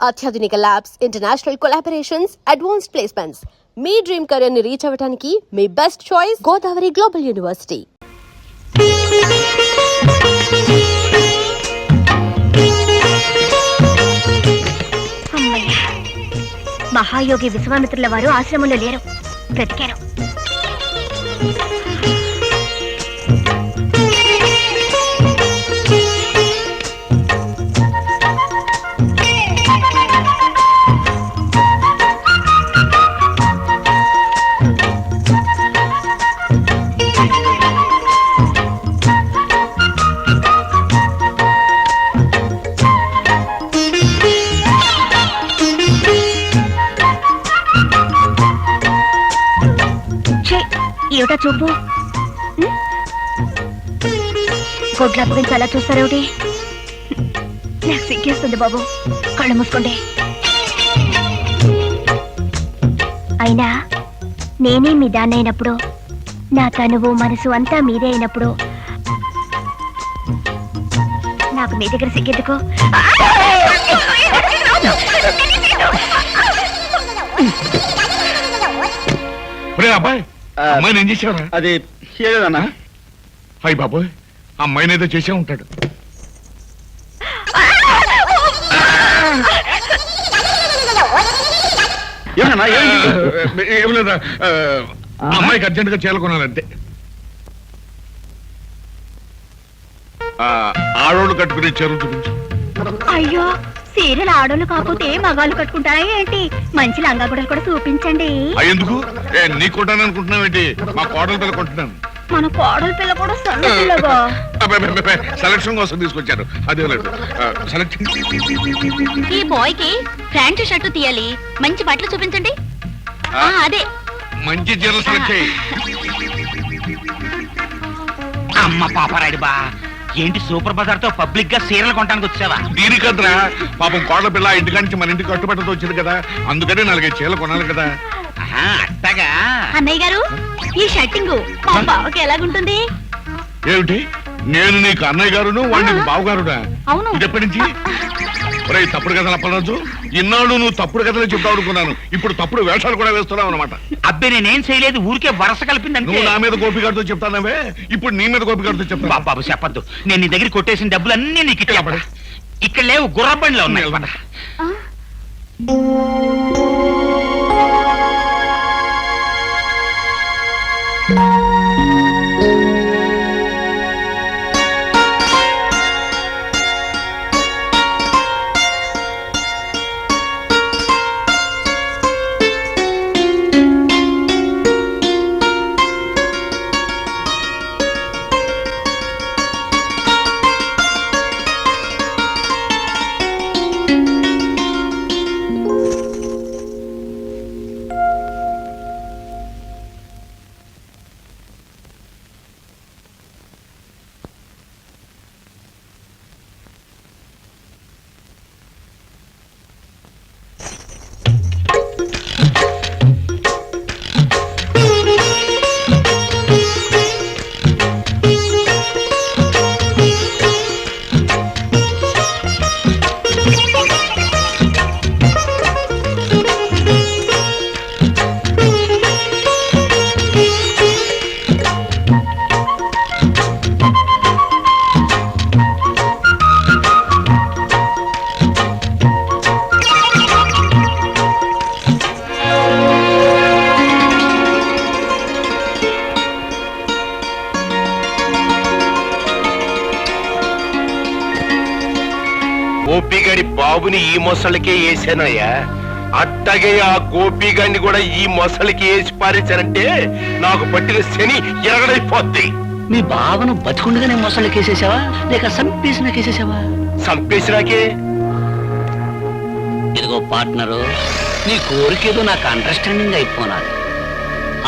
అత్యాధునిక labs, international collaborations, advanced placements. మీ dream career ని రీచ్ అవ్వడానికి మీ best choice Godavari global university. మహాయోగి విశ్వామిత్రుల వారు ఆశ్రమంలో లేరు, బ్రతికారు. ఏమిటా చూపు? గొడ్ల అప్పగించి అలా చూస్తారేమిటి? నాకు సిగ్గేస్తుంది బాబు, కళ్ళు మూసుకోండి. అయినా నేనే మీ దాన్ని అయినప్పుడు, నా తనువు మనసు అంతా మీదే అయినప్పుడు నాకు మీ దగ్గర సిగ్గెందుకు? అమ్మాయిని ఏం చేసావరా? అది చేయలేదన్నా. అయ్యి బాబోయ్, అమ్మాయిని ఏదో చేసే ఉంటాడు. ఏం లేదా, అమ్మాయికి అర్జెంట్ గా చేయాలనుకున్నానంతే. ఆడోళ్ళు కట్టుకునే చీరలు చూపించు. అయ్యో, సీరియల్ ఆడోళ్ళు కాకపోతే మగాళ్ళు కట్టుకుంటారా ఏంటి? మంచి లంగా గుడలు కూడా చూపించండి. ఎందుకు నీ కొంటాను అనుకుంటున్నావేంటి? మా కోడల పిల్ల కొంటున్నాను. మన కోడల పిల్ల కూడా సెలక్షన్ కోసం తీసుకొచ్చారు. అదే లేదు సెలక్షన్. ఈ బాయ్ కి ప్యాంటు షర్టు తీయాలి, మంచి బట్టలు చూపించండి. అదే మంచి చీరలు సెలెక్ట్ చేయి. అమ్మ పాపరాడి బా, ఏంటి సూపర్ బజార్ తో పబ్లిక్ గా సీరియల్ కొనడానికి వచ్చావా? దీనికద్రా, పాపం కోడల పిల్ల ఇంటి నుంచి మన ఇంటికి కట్టుబట్టతో వచ్చింది కదా, అందుకని 4-5 చీరలు కొనాలి కదా. అట్టగా. అన్నయ్య గారు, ఈ షర్టింగ్ మా బావకి ఎలాగుంటుంది? ఏమిటి, నేను నీకు అన్నయ్య గారును, వాడు నీకు బావగారుడా? అవును. ఇది ఎప్పటి నుంచి? తప్పుడు కథలు అప్పరాజు, ఇన్నాళ్ళు నువ్వు తప్పుడు కథలు చెప్తావు అనుకున్నాను, ఇప్పుడు తప్పుడు వేషాలు కూడా వేస్తున్నావు అనమాట. అబ్బే నేనేం చేయలేదు, ఊరికే వరస కలిపింది. నువ్వు నా మీద గోపిగారితో చెప్తానవే, ఇప్పుడు నీ మీద గోపిగారితో చెప్తా. బాబు చెప్పద్దు, నేను నీ దగ్గర కొట్టేసిన డబ్బులన్నీ నీకు ఇక్కడ లేవు, గుర్రబండిలో ఉన్నాయి. గోపిగాడి బాబుని ఈ మొసళ్ళకే వేసానయ్యా, అట్టగే ఆ గోపిగాడిని కూడా ఈ మొసలికి వేసి పారేశానంటే నాకు పట్టిన శని ఎరగడైపోద్ది. మీ బావను బతుకుండగానే మొసళ్ళకి వేసేసావా, లేక సంపేసిన కేసేసావా? సంపేసినాకే. ఇదిగో పార్ట్నరు, నీ కోరికేదో నాకు అండర్స్టాండింగ్ అయిపోనాది.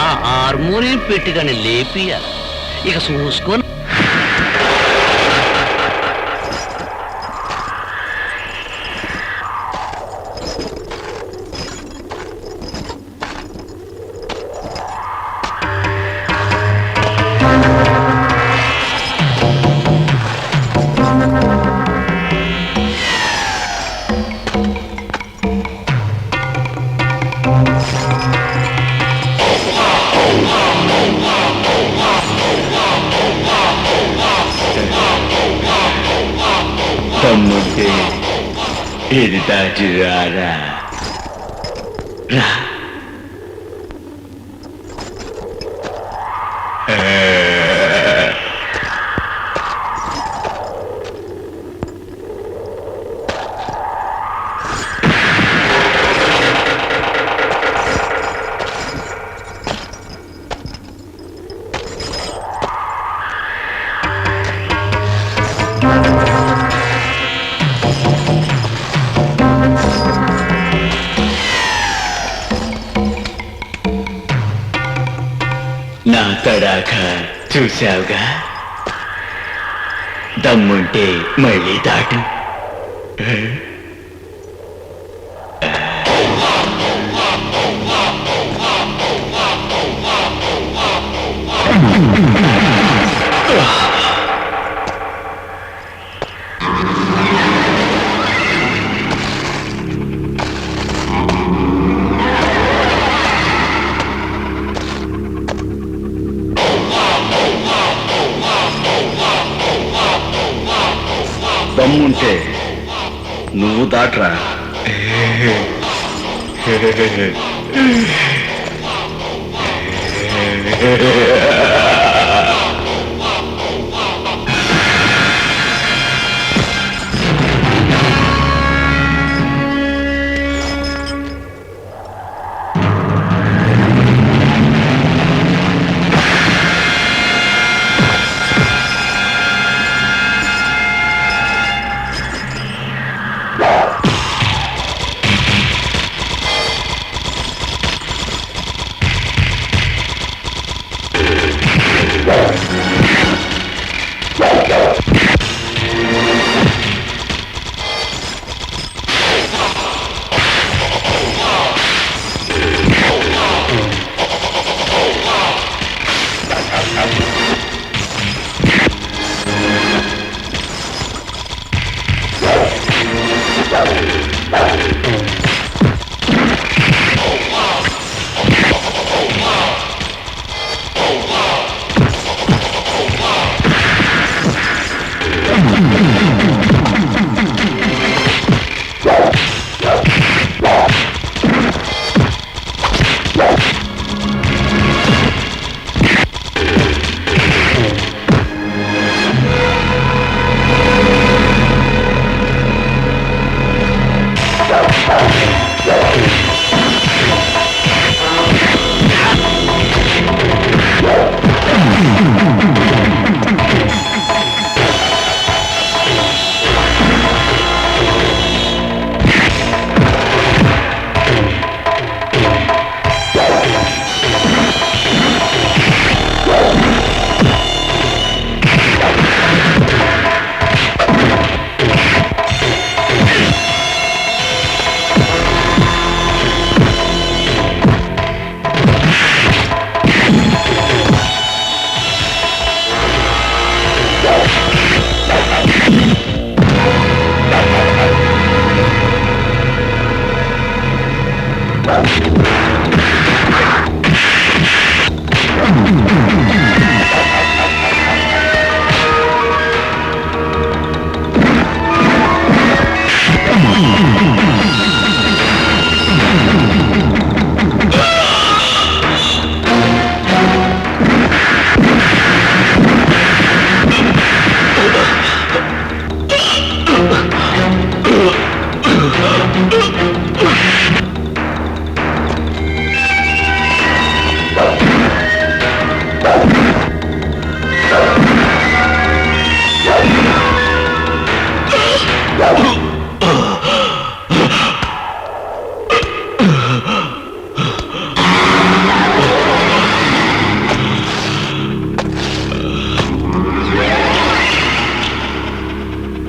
ఆ హార్మోనియం పెట్టిగానే లేపియాలి, ఇక చూసుకొని. ఇది దాచి రారా రా. నా తడాక చూశావుగా, దమ్ముంటే మళ్ళీ దాటు. దమ్ముంటే నువ్వు దాట్రా.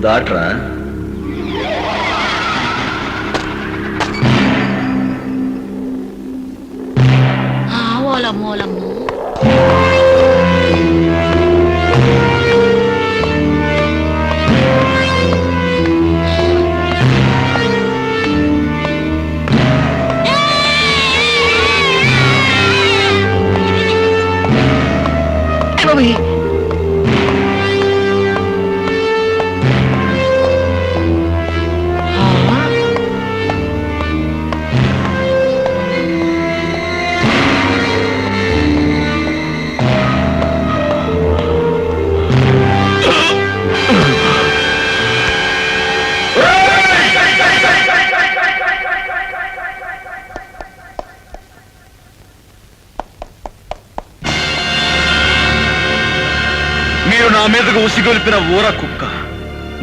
దాట్రా. ఓలమ్మోలమ్మో మీదకు ఉసిగొల్పిన ఊర కుక్క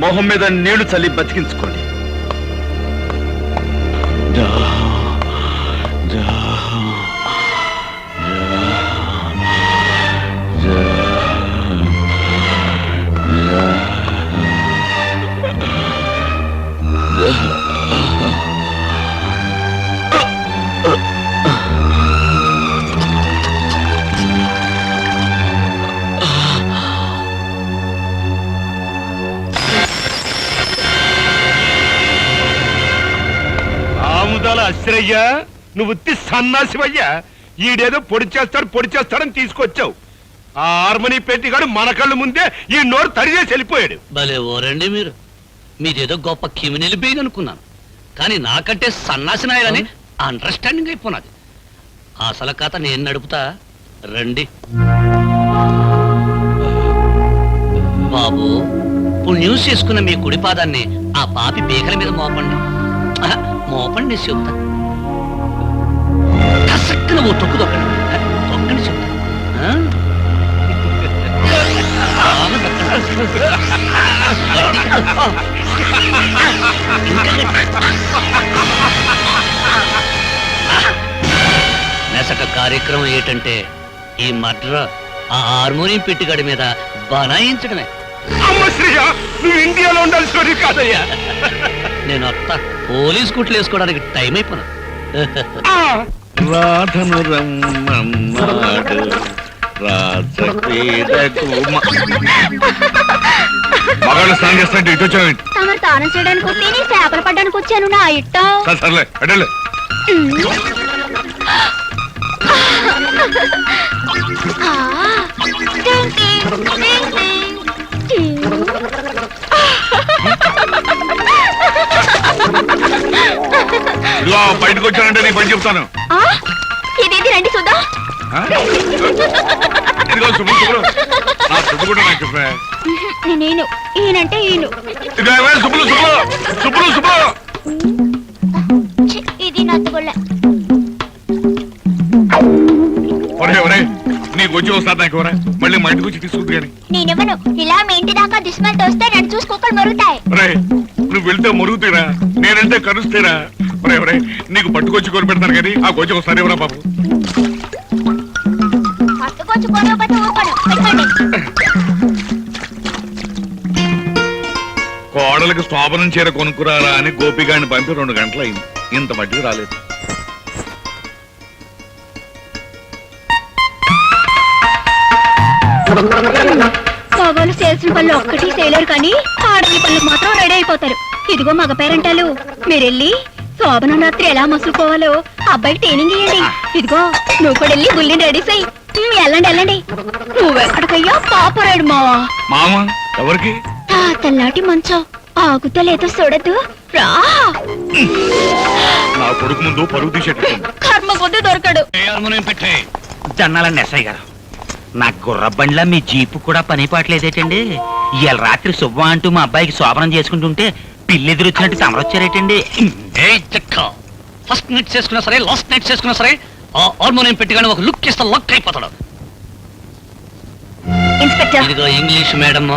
మొహం మీద నీళ్లు చల్లి బతికించుకోండి. ఆముదాల అశ్రయ్యా, నువ్వు ఉత్తి సన్నాసివయ్యా. ఈడేదో పొడి చేస్తాడని తీసుకొచ్చావు. ఆ హార్మోని పెట్టిగాడు మన కళ్ళు ముందే ఈ నోరు తరిగేసి వెళ్ళిపోయాడు. భలే ఓరండి మీరు. మీదేదో గొప్ప కిమినెలి బెయిన్ అనుకున్నాను, కానీ నాకంటే సన్నాసి నాయాలని అండర్స్టాండింగ్ అయిపోయినది. అసలు కథ నేను నడుపుతా, రండి. బాబు, పుణ్యం చేసుకున్న మీ కుడి పాదాన్ని ఆ పాపి పీకల మీద మోపండి. మోపండి చెబుతా. కసక్కున ఓ తొక్కు తొక్కండి చెబుతా. నెసక కార్యక్రమం ఏంటంటే ఈ మడ్ర ఆ హార్మోనియం పెట్టిగడి మీద బనాయించడమే. అమ్మ శ్రీయ, నువ్వు ఇండియాలో ఉండాల్సి కాదయ్యా. నేను అత్త పోలీస్ కుట్లు వేసుకోవడానికి టైం అయిపోయినా. రాధను రమ్మన్నాడు రాజపేదకు మగాళ్ళు స్నానం చేస్తాంటే ఇటు వచ్చావు. తమరు తానం చేయడానికి వస్తే నేను చేపలు పడ్డానికి వచ్చాను నా ఇట్టం. సర్లే అడలే. ఇదిగో బయటకు వచ్చానంటే నీ పని చెప్తాను. ఇదేంటి రండి చూద్దాం. ఇదిగో శుభ్రం శుభ్రం నా శుద్ధ కూడా నాకు చెప్పా. నేను ఈయనంటే ఈయన. ఇదిగో శుభ్రం శుభ్రం శుభ్రం శుభ్రం. ఇది నచ్చగొల్ల. ఒరే ఒరే, నీకు వచ్చి వస్తా నాకు ఎవరా, మళ్ళీ మా ఇంటికి వచ్చి తీసుకుంది కానీ. నేనెవను ఇలా మీ ఇంటి దాకా దుష్మల్ తోస్తే నన్ను చూసి కుక్కలు మరుగుతాయి. ఒరే, నువ్వు వెళ్తే మరుగుతీరా, నేనంటే కరుస్తీరా. ఒరే ఒరే, నీకు పట్టుకొచ్చి కొని పెడతాను కానీ ఆ కొంచెం వస్తాను ఎవరా బాబు. పట్టుకొచ్చి కొనకపోతే ఊరుకోను. పెట్టండి. కోడలకు శోభనం చీర కొనుక్కురారా అని గోపిగాడిని పంపి 2 గంటలు అయింది, ఇంత మట్టికి రాలేదు. మగవాళ్ళు చేయాల్సిన పనులు ఒక్కటి చేయలేరు కానీ ఆడవాళ్ళ పనులకు మాత్రం రెడీ అయిపోతారు. ఇదిగో మగ పేరెంటాలు, మీరెళ్ళి శోభనం రాత్రి ఎలా మసులుకోవాలో అబ్బాయికి ట్రైనింగ్ ఇయ్యండి. ఇదిగో నువ్వు కూడా వెళ్ళి బుల్లిని రెడీ చెయ్యి. వెళ్ళండి వెళ్ళండి. నువ్వెక్కడికయ్యా పాపరాడు మావా. మామ ఎవరికి? తెల్లాటి మంచం ఆగుతా లేదో చూడద్దు రా. నా కొడుకు ముందు పరుగు తీసేటట్టు. కర్మ కొద్ది దొరకడు. హార్మోనియం పెట్టే జన్నాలండి ఎస్ఐ గారు, నా గుర్ర బండ్లా మీ జీపు కూడా పని పాటలేదేటండి? ఇవాళ రాత్రి శుభ్వం అంటూ మా అబ్బాయికి శోభనం చేసుకుంటుంటే పిల్లి ఎదురొచ్చినట్టు తమరొచ్చారేటండి. ఫస్ట్ నైట్ చేసుకున్నా సరే, లాస్ట్ నైట్ చేసుకున్నా సరే, ఆ హార్మోనియం పెట్టిగానే ఒక లుక్ ఇస్తే లక్ అయిపోతాడు. ఇన్స్పెక్టర్, ఇదిగో English madam,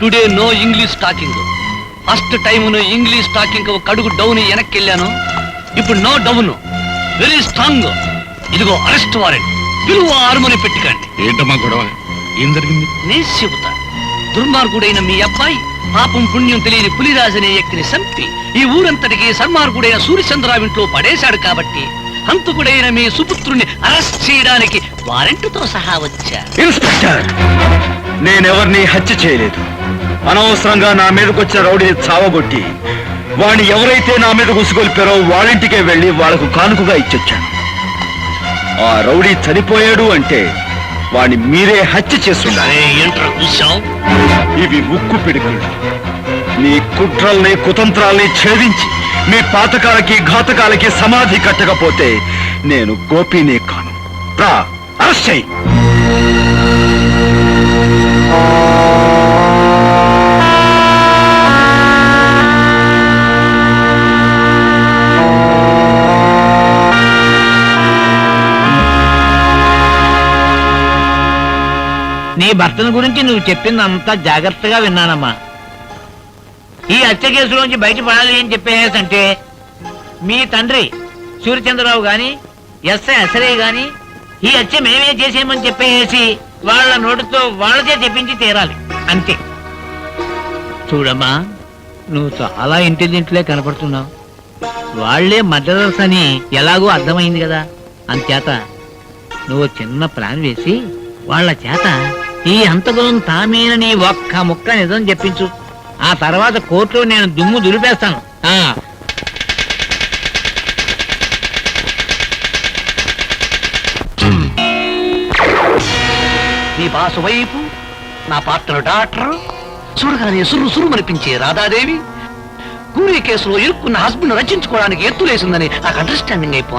today no English talking. First time English talking ఒక అడుగు డౌన్ వెనక్కి వెళ్ళాను, ఇప్పుడు నో డౌన్, వెరీ స్ట్రాంగ్. ఇదిగో అరెస్ట్ వారెంట్, పిలువ హార్మోనియం పెట్టికండి. ఏంటమ్మా గొడవ, ఏం జరిగింది? నేను చెబుతా. దుర్మార్గుడైన మీ అబ్బాయి పాపం పుణ్యం తెలియని పులిరాజనే వ్యక్తిని చంపి ఈ ఊరంతటికి సన్మార్గుడైన సూర్యచంద్రరావు ఇంట్లో పడేశాడు కాబట్టి హంతకుడైన మీ సుపుత్రుని అరెస్ట్ చేయడానికి వారెంట్తో సహా వచ్చా. ఇన్స్పెక్టర్, నేనెవరిని హత్య చేయలేదు. అనవసరంగా నా మీదకొచ్చిన రౌడీని చావగొట్టి వాణ్ణి ఎవరైతే నా మీద ఉసుగొల్పారో వాళ్ళింటికే వెళ్ళి వాళ్లకు కానుకగా ఇచ్చొచ్చాను. ఆ రౌడీ చనిపోయాడు అంటే వాణ్ణి మీరే హత్య చేస్తున్నారు. ఏంట్రా చూసావు? ఇవి ఉక్కు పిడుగులు. నీ కుట్రల్ని కుతంత్రాల్ని ఛేదించి మీ పాతకాలకి ఘాతకాలకి సమాధి కట్టకపోతే నేను గోపినే కాను. రా, అరెస్ట్ చెయ్యి. నీ భర్తను గురించి నువ్వు చెప్పిందంతా జాగ్రత్తగా విన్నానమ్మా. ఈ హత్య కేసులోంచి బయటపడాలి అని చెప్పేసంటే మీ తండ్రి సూర్యచంద్రరావు గాని ఎస్ఐ అసరే గాని ఈ హత్య మేమే చేసేయమని చెప్పేసి వాళ్ళ నోటితో వాళ్ళకే చెప్పించి తీరాలి అంతే. చూడమ్మా, నువ్వు చాలా ఇంటెలిజెంట్లే కనపడుతున్నావు. వాళ్లే మర్డరర్స్ అని ఎలాగో అర్థమైంది కదా. అంచేత నువ్వు చిన్న ప్లాన్ వేసి వాళ్ళ చేత ఈ హంతకులను తామేనని ఒక్క ముక్క నిజం చెప్పించు. ఆ తర్వాత కోర్టులో నేను దుమ్ము దులిపేస్తాను. నీ బాసు వైపు నా పాత్ర డాక్టర్, చూడగానే సుర్రు సురుమనిపించే రాధాదేవి కూలీ కేసులో ఇరుక్కున్న హస్బెండ్ రచించుకోవడానికి ఎత్తులేసిందని నాకు అండర్స్టాండింగ్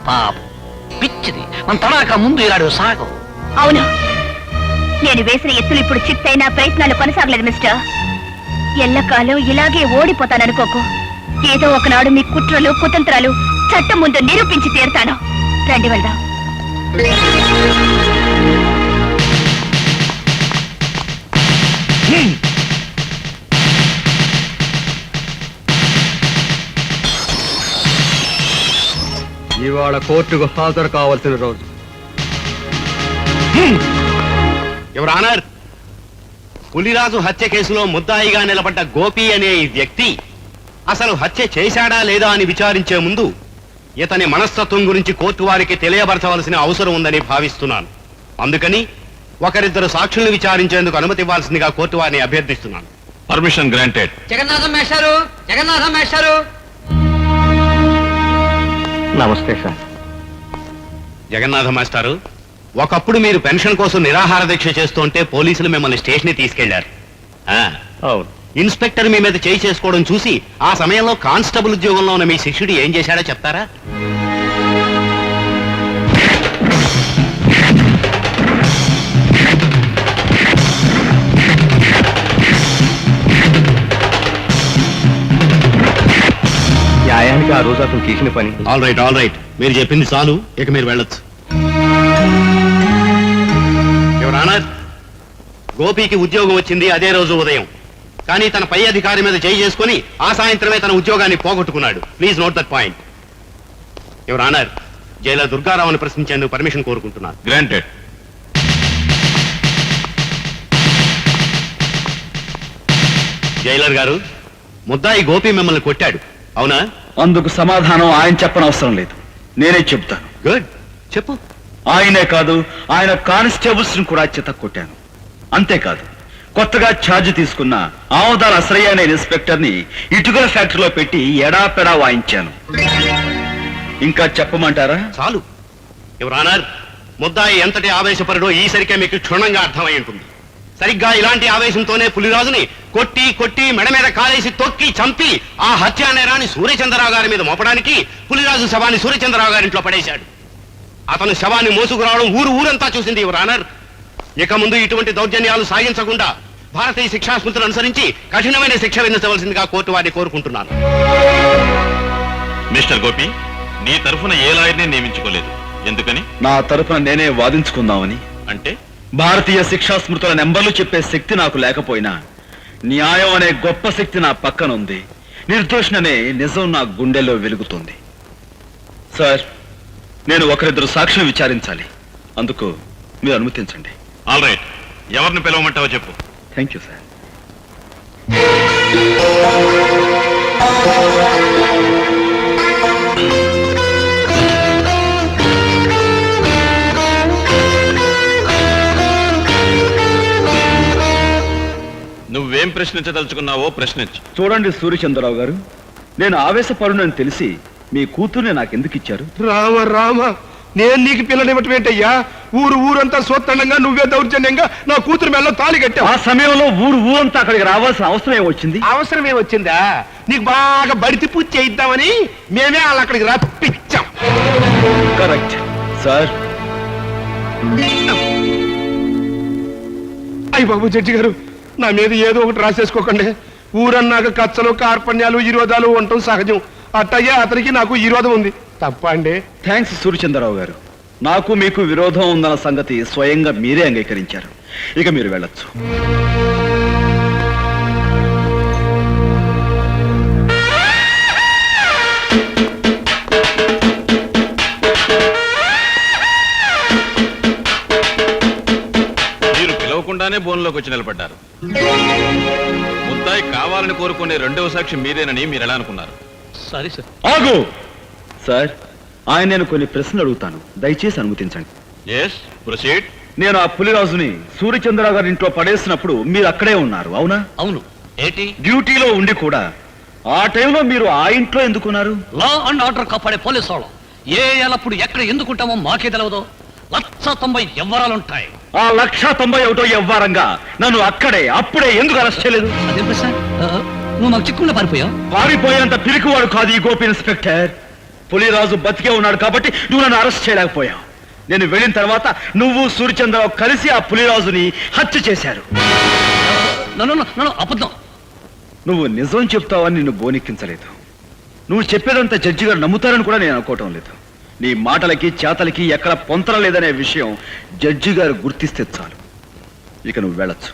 పాప పిచ్చిది. మన తడాక ముందు ఇలాడు సాగం. అవును, నేను వేసిన ఎత్తులు ఇప్పుడు చిత్తైన ప్రయత్నాలు కొనసాగలేదు మిస్టర్. ఎల్లకాలం ఇలాగే ఓడిపోతాననుకోకు. ఏదో ఒకనాడు మీ కుట్రలు కుతంత్రాలు చట్టం ముందు నిరూపించి తీరుతాను. రండి వెళ్దాం. ఇవాళ కోర్టుకు హాజరు కావాల్సిన రోజు. యువర్ ఆనర్, పులిరాజు హత్య కేసులో ముద్దాయిగా నిలబడ్డ గోపి అనే ఈ వ్యక్తి అసలు హత్య చేశాడా లేదా అని విచారించే ముందు ఇతని మనస్తత్వం గురించి కోర్టు వారికి తెలియబరచవలసిన అవసరం ఉందని భావిస్తున్నాను. అందుకని ఒకరిద్దరు సాక్షుల్ని విచారించేందుకు అనుమతి ఇవ్వాల్సిందిగా కోర్టు వారిని అభ్యర్థిస్తున్నాను. Permission granted. జగన్నాథం మేస్టారు, జగన్నాథం మేస్టారు. నమస్తే సార్. జగన్నాథ మాస్టారు, ఒకప్పుడు మీరు పెన్షన్ కోసం నిరాహార దీక్ష చేస్తుంటే పోలీసులు మిమ్మల్ని స్టేషన్ తీసుకెళ్లారు. అవును. ఇన్స్పెక్టర్ మీ మీద చేయి చేసుకోవడం చూసి ఆ సమయంలో కానిస్టేబుల్ ఉద్యోగంలో ఉన్న మీ శిష్యుడు ఏం చేశాడో చెప్తారా? న్యాయానికి ఆ రోజు అతను చేసిన పని. ఆల్ రైట్, మీరు చెప్పింది చాలు, ఇక మీరు వెళ్ళొచ్చు. యువర్ ఆనర్, గోపికి ఉద్యోగం వచ్చింది అదే రోజు ఉదయం. కానీ తన పై అధికారి మీద చేయి చేసుకుని ఆ సాయంత్రమే తన ఉద్యోగాన్ని పోగొట్టుకున్నాడు. Please note that point. Your honour, jailer దుర్గారావుని ప్రశ్నించేందుకు పర్మిషన్ కోరుకుంటున్నాను. గ్రాంటెడ్. జైలర్ గారు, ముద్దాయి గోపి మిమ్మల్ని కొట్టాడు, అవునా? అందుకు సమాధానం ఆయన చెప్పనవసరం లేదు, నేనే చెప్తాను. గుడ్, చెప్పు. ఆయనే కాదు, ఆయన కానిస్టేబుల్స్ ని కూడా చిత్త కొట్టాను. అంతేకాదు, కొత్తగా ఛార్జ్ తీసుకున్న ఆమోదాల అసరయ్య అనే ఇన్స్పెక్టర్ ని ఇటుకల ఫ్యాక్టరీలో పెట్టి ఎడాపెడా వాయించాను. ఇంకా చెప్పమంటారా? చాలు. యువర్ ఆనర్, ముద్దాయి ఎంతటి ఆవేశపరుడో ఈసరికే మీకు క్షుణ్ణంగా అర్థమై ఉంటుంది. సరిగ్గా ఇలాంటి ఆవేశంతోనే పులిరాజుని కొట్టి కొట్టి మెడ మీద కాలేసి తొక్కి చంపి ఆ హత్యా నేరాన్ని సూర్యచంద్రరావు గారి మీద మోపడానికి పులిరాజు శవాన్ని సూర్యచంద్రరావు గారింట్లో పడేశాడు. అతను శవాన్ని మోసుకురావడం ఊరంతా చూసింది యువర్ ఆనర్. ఇక ముందు ఇటువంటి దౌర్జన్యాలు సాగించకుండా భారతీయ శిక్షా స్మృతులు అనుసరించి కఠినమైన శిక్ష విధించవలసిందిగా కోర్టు వారిని కోరుకుంటున్నాను. మిస్టర్ గోపి, నీ తరఫున ఏ లాయర్ని నియమించుకోలేదు, ఎందుకని? నా తరఫున నేనే వాదించుకుందామని. అంటే భారతీయ శిక్షా స్మృతుల నెంబర్లు చెప్పే శక్తి నాకు లేకపోయినా న్యాయం అనే గొప్ప శక్తి నా పక్కన ఉంది. నిర్దోషణనే నిజం నా గుండెల్లో వెలుగుతుంది. సార్, నేను ఒకరిద్దరు సాక్షులు విచారించాలి. అందుకు మీరు అనుమతించండి. ఆల్ రైట్, ఎవరిని పిలవమంటావో చెప్పు. Thank you sir. నువ్వేం ప్రశ్నించదలుచుకున్నావో ప్రశ్నించు. చూడండి సూర్యచంద్రరావు గారు, నేను ఆవేశపరునని తెలిసి మీ కూతుర్ని నాకెందుకు ఇచ్చారు? రామ రామ, నేను నీకు పిల్లనివ్వటం ఏంటయ్యా? ఊరంతా సోత్తండంగా నువ్వే దౌర్జన్యంగా నా కూతురు మెల్ల తాళి కట్టావు. ఆ సమయంలో ఊరంతా అక్కడికి రావాల్సిన అవసరం ఏమొచ్చింది? అవసరమే వచ్చిందా? నీకు బాగా బడితి పూజ చేయిద్దామని మేమే వాళ్ళు అక్కడికి రప్పించాం. Correct sir. అయ్య బాబు జడ్జి గారు, నా మీద ఏదో ఒకటి రాసేసుకోకండి. ఊరన్నాక కచ్చలు కార్పణ్యాలు విరోధాలు ఉండటం సహజం. అట్టయ్యే అతనికి నాకు విరోధం ఉంది. తప్ప అండి? థ్యాంక్స్ సూర్యచంద్రరావు గారు. నాకు మీకు విరోధం ఉందన్న సంగతి స్వయంగా మీరే అంగీకరించారు. ఇక మీరు వెళ్ళొచ్చు. మీరు పిలవకుండానే బోన్లోకి వచ్చి నిలబడ్డారు. ముద్దాయి కావాలని కోరుకునే రెండవ సాక్షి మీరేనని మీరు ఎలా అనుకున్నారు? సరే సార్. ఆగు సార్, ఆయన నేను కొన్ని ప్రశ్నలు అడుగుతాను, దయచేసి అనుమతించండి. Yes, proceed. నేను ఆ పులిరాజుని సూర్యచంద్రరావు గారి ఇంట్లో పడేసినప్పుడు మీరు అక్కడే ఉన్నారు, అవునా? అవును. ఏంటి? డ్యూటీలో ఉండి కూడా ఆ టైంలో మీరు ఆ ఇంట్లో ఎందుకున్నారు? లా అండ్ ఆర్డర్ కాపాడే పోలీసు వాళ్ళం ఏ ఎలప్పుడు ఎక్కడ ఎందుకుంటామో మాకే తెలియదు. 190 వ్యవహారాలుంటాయి. ఆ 191 వ్యవహారంగా నన్ను అప్పుడే ఎందుకు అరెస్ట్ చేయలేదు? అదేంటి సార్, నువ్వు మాకు చిక్కుకుండా పారిపోయావు. పారిపోయేంత పిరికివాడు కాదు ఈ గోపి ఇన్స్పెక్టర్. పులిరాజు బతికే ఉన్నాడు కాబట్టి నువ్వు నన్ను అరెస్ట్ చేయలేకపోయావు. నేను వెళ్ళిన తర్వాత నువ్వు సూర్యచంద్రరావు కలిసి ఆ పులిరాజుని హత్య చేశారు. నన్ను అబద్ధం. నువ్వు నిజం చెప్తావని నిన్ను బోనెక్కించలేదు. నువ్వు చెప్పేదంతా జడ్జి గారు నమ్ముతారని కూడా నేను అనుకోవటం లేదు. నీ మాటలకి చేతలకి ఎక్కడ పొంతన లేదనే విషయం జడ్జి గారు గుర్తిస్తే చాలు. ఇక నువ్వు వెళ్ళొచ్చు.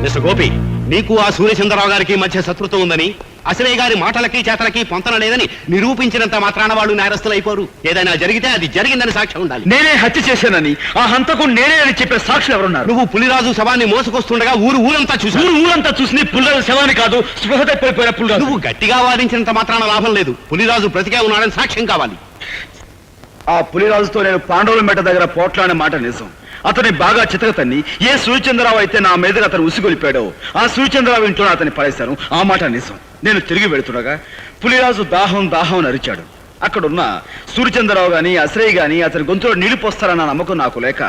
మిస్టర్ గోపి, నీకు ఆ సూర్యచంద్రరావు గారికి మధ్య శత్రుత్వం ఉందని, అసలే గారి మాటలకి చేతలకి పొంతన లేదని నిరూపించినంత మాత్రాన వాళ్ళు నేరస్తులు అయిపోరు. ఏదైనా జరిగితే అది జరిగిందని సాక్ష్యం ఉండాలి. నేనే హత్య చేశానని, ఆ హంతకుడు నేనే అని చెప్పే సాక్షులు ఎవరున్నారు? నువ్వు పులిరాజు శవాన్ని మోసుకొస్తుండగా ఊరంతా చూసి ఊరంతా చూసి పులిరాజు శవాన్ని కాదు, స్పృహ తప్పిపోయిన పులిరాజు. నువ్వు గట్టిగా వాదించినంత మాత్రాన లాభం లేదు. పులిరాజు బ్రతికే ఉన్నాడని సాక్ష్యం కావాలి. ఆ పులిరాజుతో నేను పాండవుల మెట్ట దగ్గర పోట్లాడిన మాట నిజం. అతని బాగా చితకతన్ని ఏ సూర్యచంద్రరావు అయితే నా మీదగా అతను ఉసిగొలిపాడో ఆ సూర్యచంద్రరావు ఇంట్లో అతన్ని పడేశాను. ఆ మాట నిజం. నేను తిరిగి వెళుతుండగా పులిరాజు దాహం అని అరిచాడు. అక్కడున్న సూర్యచంద్రరావు గాని అశ్రయ్ గాని అతని గొంతులో నీళ్లు పోస్తారన్న నమ్మకం నాకు లేక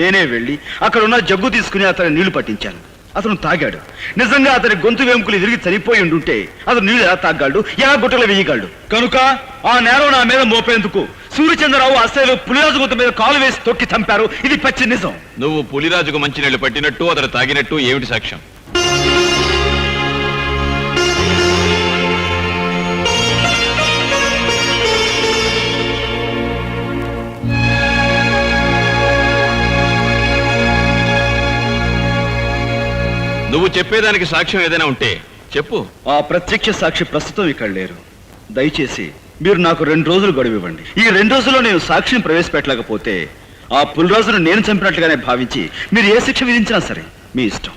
నేనే వెళ్ళి అక్కడున్న జగ్గు తీసుకుని అతని నీళ్లు పట్టించాను. అతను తాగాడు. నిజంగా అతని గొంతు వెంకులు తిరిగి చనిపోయి ఉండుంటే అతను నీళ్లు ఎలా తాగలడు, ఎలా గుట్టలు వేయగలడు? కనుక ఆ నేరం నా మీద మోపేందుకు సూర్యచంద్రరావు అసలు పులిరాజు గొంతు మీద కాలు వేసి తొక్కి చంపారు. ఇది పచ్చి నిజం. నువ్వు పులిరాజుకు మంచినీళ్లు పట్టినట్టు అతను తాగినట్టు ఏమిటి సాక్ష్యం? నువ్వు చెప్పేదానికి సాక్ష్యం ఏదైనా ఉంటే చెప్పు. ఆ ప్రత్యక్ష సాక్షి ప్రస్తుతం ఇక్కడ లేరు. దయచేసి మీరు నాకు 2 రోజులు గడువు ఇవ్వండి. ఈ 2 రోజుల్లో నేను సాక్షిని ప్రవేశపెట్టలేకపోతే ఆ పులిరాజును నేను చంపినట్లుగానే భావించి మీరు ఏ శిక్ష విధించినా సరే మీ ఇష్టం.